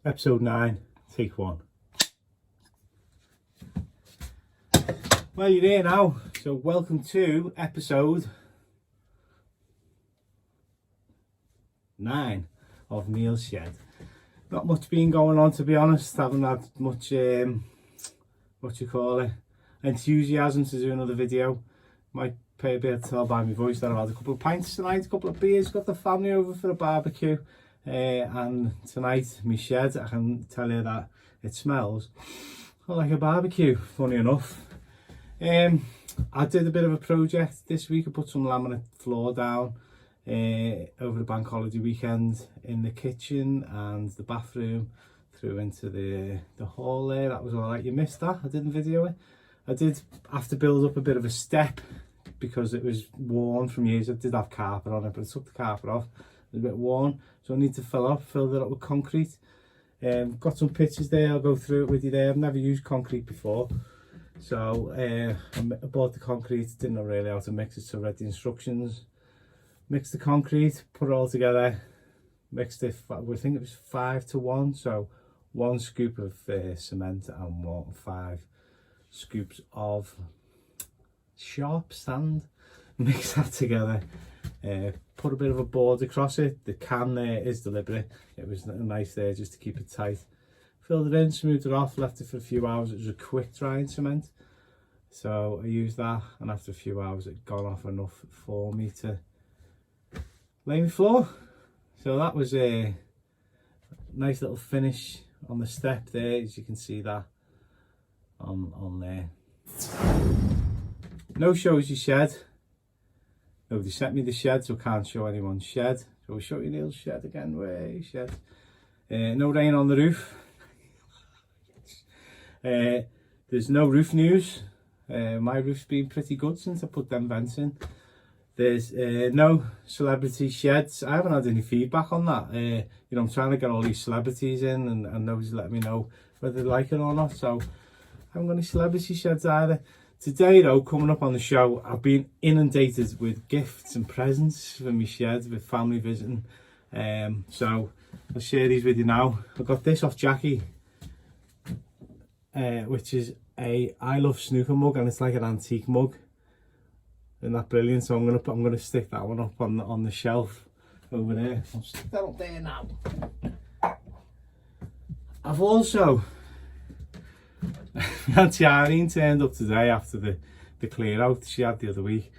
Episode 9, take 1. Well, you're here now, so welcome to episode 9 of Neil's Shed. Not much been going on, to be honest. Haven't had much, enthusiasm to do another video. Might pay a bit to tell by my voice that I've had a couple of pints tonight, a couple of beers, got the family over for a barbecue. And tonight, my shed, I can tell you that it smells like a barbecue, funny enough. I did a bit of a project this week. I put some laminate floor down over the bank holiday weekend in the kitchen and the bathroom, through into the hall there. That was all right. You missed that. I didn't video it. I did have to build up a bit of a step because it was worn from years. I did have carpet on it, but I took the carpet off. It was a bit worn, so I need to fill it up with concrete. Got some pictures there, I'll go through it with you there. I've never used concrete before, so I bought the concrete, didn't know really how to mix it, so I read the instructions. Mixed the concrete, put it all together, mixed it, I think it was 5 to 1, so 1 scoop of cement and 5 scoops of sharp sand. Mix that together. Put a bit of a board across it. The can there is deliberate. It was nice there just to keep it tight. Filled it in, smoothed it off, left it for a few hours. It was a quick drying cement, so I used that, and after a few hours it had gone off enough for me to lay my floor. So that was a nice little finish on the step there, as you can see that on there. No shows your shed. Nobody sent me the shed, so can't show anyone's shed. So we'll show you Neil's shed again. Way shed. No rain on the roof. There's no roof news. My roof's been pretty good since I put them vents in. There's no celebrity sheds. I haven't had any feedback on that. You know, I'm trying to get all these celebrities in, and nobody's letting me know whether they like it or not. So I haven't got any celebrity sheds either. Today though, coming up on the show, I've been inundated with gifts and presents for my shed with family visiting. So I'll share these with you now. I got this off Jackie, which is a I Love Snooker mug, and it's like an antique mug. Isn't that brilliant? So I'm gonna stick that one up on the shelf over there. I'll stick that up there now. I've also Auntie Irene turned up today after the clear out she had the other week,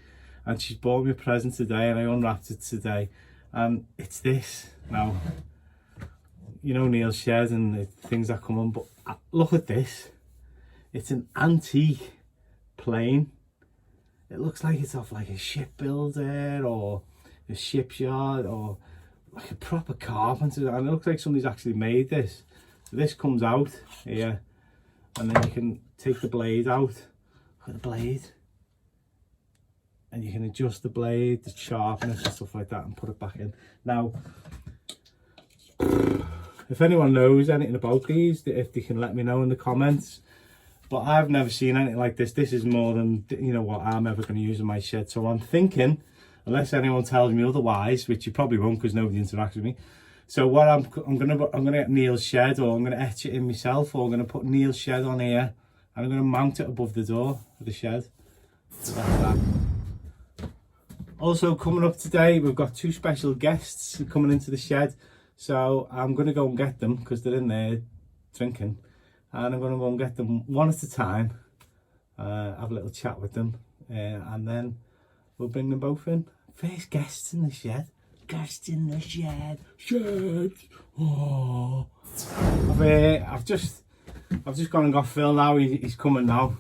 and she's bought me a present today, and I unwrapped it today, and it's this. Now, you know Neil's shed and the things that come on, but look at this. It's an antique plane. It looks like it's off like a shipbuilder or a shipyard or like a proper carpenter, and it looks like somebody's actually made this. So this comes out here, and then you can take the blade out. Look at the blade. And you can adjust the blade, the sharpness and stuff like that, and put it back in. Now, if anyone knows anything about these, if they can let me know in the comments. But I've never seen anything like this. This is more than, you know, what I'm ever going to use in my shed. So I'm thinking, unless anyone tells me otherwise, which you probably won't because nobody interacts with me. So what I'm gonna get Neil's shed, or I'm gonna etch it in myself, or I'm gonna put Neil's shed on here, and I'm gonna mount it above the door of the shed. So that's that. Also coming up today, we've got 2 special guests coming into the shed. So I'm gonna go and get them because they're in there drinking, and I'm gonna go and get them one at a time, have a little chat with them, and then we'll bring them both in. First guests in the shed. Guests in the shed. Oh, I've just gone and got Phil now. He's coming now.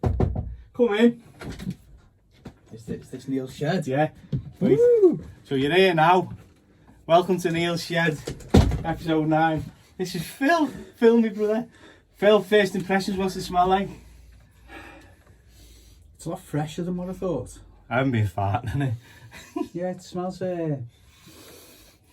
Come in. Is this Neil's shed? Yeah. Wait. So you're here now. Welcome to Neil's shed, episode 9. This is Phil. Phil, my brother. Phil, first impressions. What's it smell like? It's a lot fresher than what I thought. I haven't been farting, innit? Yeah, it smells a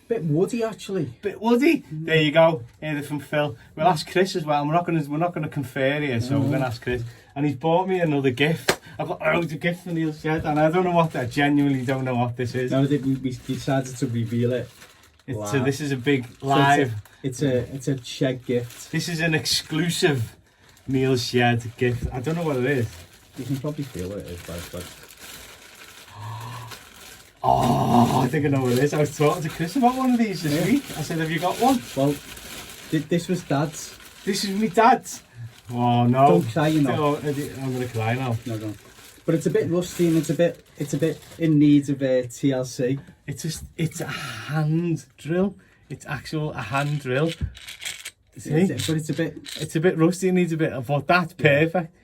bit woody actually. Bit woody. There you go. Hear it from Phil. We'll ask Chris as well. We're not gonna confer here, so we're gonna ask Chris. And he's bought me another gift. I've got loads of gifts from Neil's shed, and I don't know what that. Genuinely don't know what this is. No, we decided to reveal it. So this is a big live. It's a shed gift. This is an exclusive Neil Shed gift. I don't know what it is. You can probably feel what it is, but Oh, I think I know what it is. I was talking to Chris about one of these this week. I said, have you got one? well, this was Dad's. This is my dad's. Oh no. Don't cry, you know. No, I'm going to cry now. No, don't. But it's a bit rusty and it's a bit in need of TLC. It's a hand drill. It's actual a hand drill. See? But It's a bit rusty and needs a bit of, but that's perfect.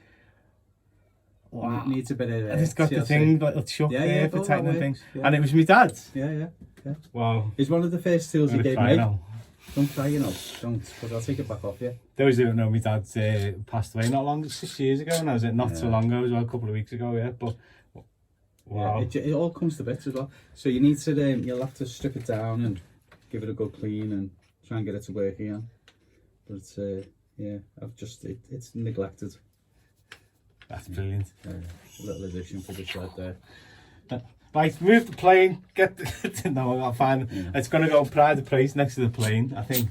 Wow. It needs a bit of And it's got TLC. the thing, little chuck there for all tightening that things. works, yeah. And it was my dad's. Yeah. Wow. It's one of the first tools he I'm gave gonna me. cry now. Don't cry, you know. Don't, because I'll take it back off you. Those who don't know, my dad passed away not long, 6 years ago, and I was not so long ago as well, a couple of weeks ago, yeah. But wow. Yeah, it all comes to bits as well. So you need to, you'll have to strip it down and give it a good clean and try and get it to work again. But it's, yeah, it's neglected. That's brilliant. A little addition for the shed there. Right, move the plane. Get the, no, I gotta find. Yeah. It's gonna go pride of place next to the plane, I think.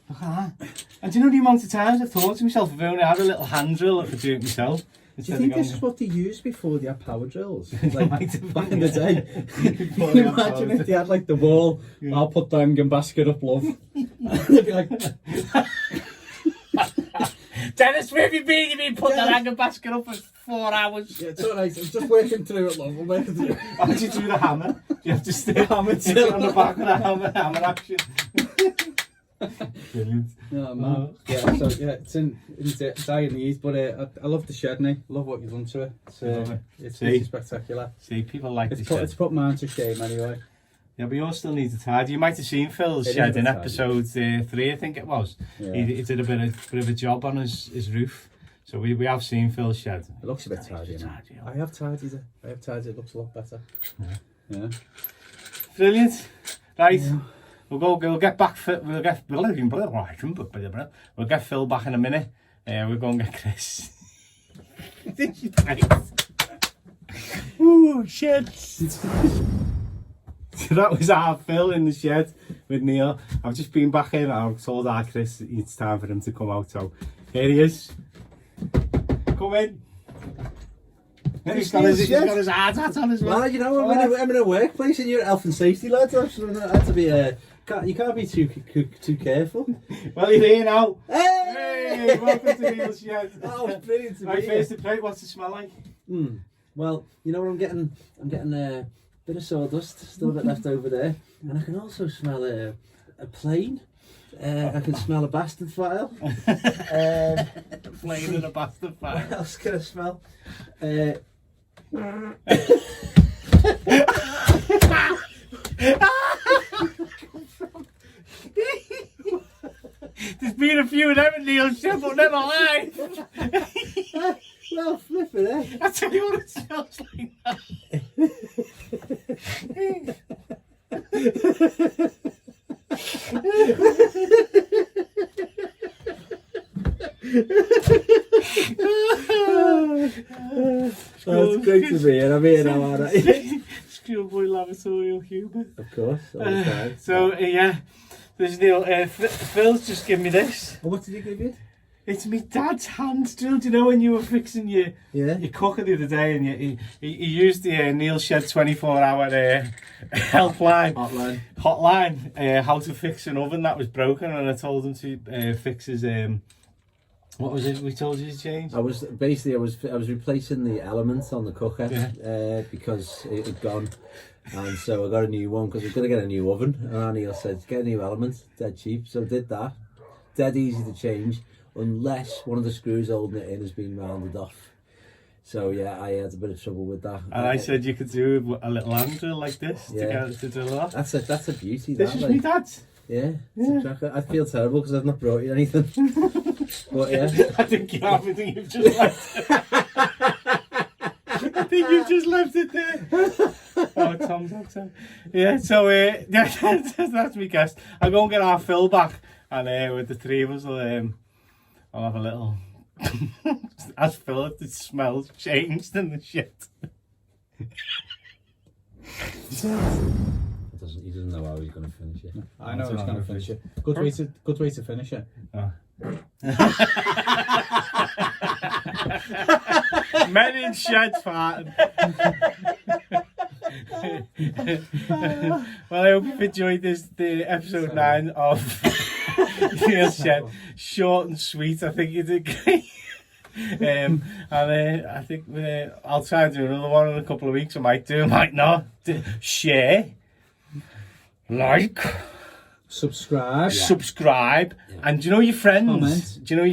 Look at that. And do you know the amount of times I've thought to myself, if I only had a little hand drill, I could do it myself. Do you think this is what they used before they had power drills? Like Might have back been, in the day. Can you imagine if they had like the wall, I'll put the hanging basket up, love. They'd be like, Dennis, where have you been? You've been putting that hanging basket up for 4 hours. yeah, it's alright, I'm just working through it, love. I'm working through it. How did you do the hammer? You have to stay hammer on the back with a hammer action. Brilliant. No, man. Yeah, so yeah, it's dire need, but I love the shed now. I love what you've done to it. It's really spectacular. See, people like It's this put, shed. it's put mine to shame anyway. Yeah, but you all still need to tidy. You might have seen Phil's It shed is in a bit episode 3, I think it was. Yeah. He did a bit of a job on his roof. So we have seen Phil's shed. It looks a bit tidy now. I have tidied it. It looks a lot better. Yeah. Brilliant. Right. Yeah. We'll get back. We'll get Phil back in a minute. We'll go and get Chris. Ooh, shed. So that was our Phil in the shed with Neil. I've just been back in and I've told our Chris it's time for him to come out. So here he is. Come in. He's got his hard hat on as well. Well, you know, I'm in a workplace and you're health and safety, lads. I have to be you can't be too careful. Well, you're here now. Hey! Welcome to Neil's shed. Oh, it's brilliant to Right, be first here. the plate. What's it smell like? Well, you know what I'm getting? I'm getting a bit of sawdust, still a bit left over there, and I can also smell a plane. I can smell a bastard file. Plane in a bastard What fire. else can I smell? There's been a few of them in Neil's shed, but never live. Well, flipping it. I tell you what, it smells like Oh, it's great to be here. I'm here now, aren't I? Schoolboy lavatorial humour. Of course, all the time. So, yeah, there's Neil. Phil's just given me this. Oh, what did he give you? It's my dad's hand drill. Do you know when you were fixing your cooker the other day and he used the Neil Shed 24-hour helpline hotline how to fix an oven that was broken, and I told him to fix his what was it we told you to change? I was replacing the elements on the cooker because it had gone, and so I got a new one because we're going to get a new oven. And Neil said get a new element, dead cheap. So I did that, dead easy to change, unless one of the screws holding it in has been rounded off. So yeah, I had a bit of trouble with that. And I said you could do a little hand drill like this to get it to drill off. That's a beauty. This is my dad's. Yeah. Exactly. I feel terrible because I've not brought you anything. But yeah, I think you have. I think you've just left it. I think you've just left it there. Oh, Tom's accent. Yeah, so that's my guess. I'll go and get our Phil back, and with the three of us, I'll have a little. As Phil, the smells changed in the shit. it He doesn't know how he's going to finish it. I know he's going to finish it. Good way to finish it. Oh. Men in shed farting. Well, I hope you've enjoyed the episode 9 of Neil's Shed. Short and sweet. I think you did great. And I think I'll try and do another one in a couple of weeks. I might do, I might not. Share, like, subscribe, and do you know your friends? Comment. Do you know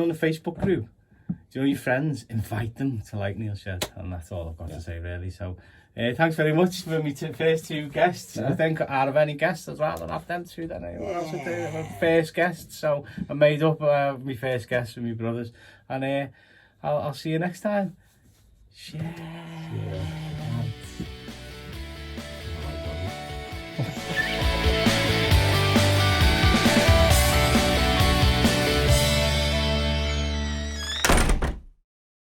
in the Facebook group? Do you know your friends? Invite them to like Neil Shed, and that's all I've got to say really. So, thanks very much for me first 2 guests. I think out of any guests, I'd rather have them 2 than anyone else would do. I'm first guest, so I made up my first guest with my brothers, and I'll see you next time. Yeah.